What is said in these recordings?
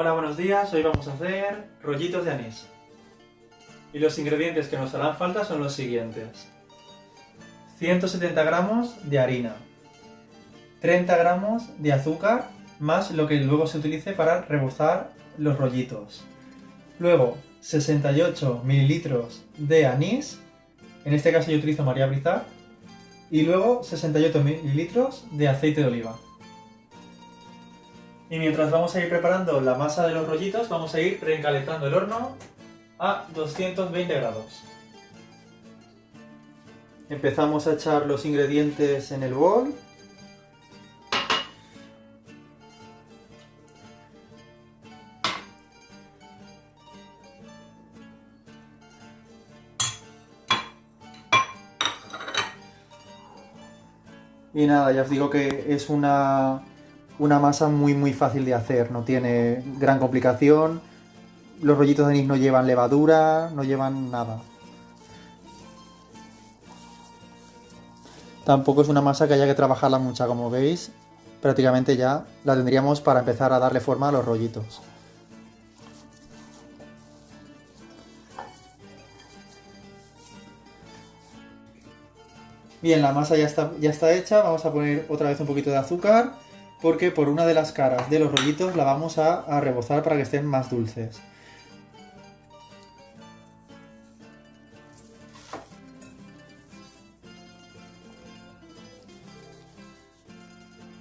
Hola, buenos días. Hoy vamos a hacer rollitos de anís. Y los ingredientes que nos harán falta son los siguientes. 170 gramos de harina, 30 gramos de azúcar, más lo que luego se utilice para rebozar los rollitos. Luego, 68 mililitros de anís, en este caso yo utilizo María Brizar, y luego 68 mililitros de aceite de oliva. Y mientras vamos a ir preparando la masa de los rollitos, vamos a ir precalentando el horno a 220 grados. Empezamos a echar los ingredientes en el bol. Y nada, ya os digo que es una masa muy fácil de hacer, no tiene gran complicación. Los rollitos de anís no llevan levadura, no llevan nada. Tampoco es una masa que haya que trabajarla mucha, como veis, prácticamente ya la tendríamos para empezar a darle forma a los rollitos. Bien, la masa ya está hecha, vamos a poner otra vez un poquito de azúcar, porque por una de las caras de los rollitos la vamos a rebozar para que estén más dulces.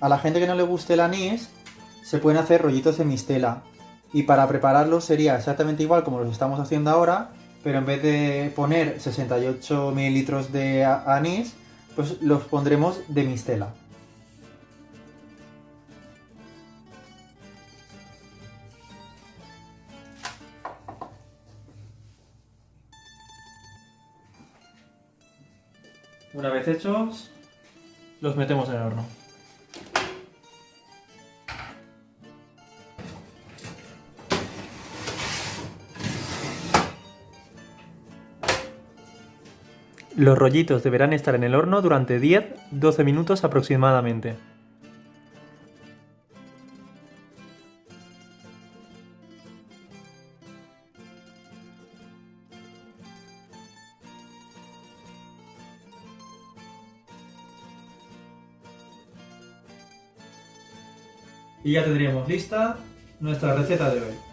A la gente que no le guste el anís, se pueden hacer rollitos de mistela. Y para prepararlos sería exactamente igual como los estamos haciendo ahora, pero en vez de poner 68 mililitros de anís, pues los pondremos de mistela. Una vez hechos, los metemos en el horno. Los rollitos deberán estar en el horno durante 10-12 minutos aproximadamente. Y ya tendríamos lista nuestra receta de hoy.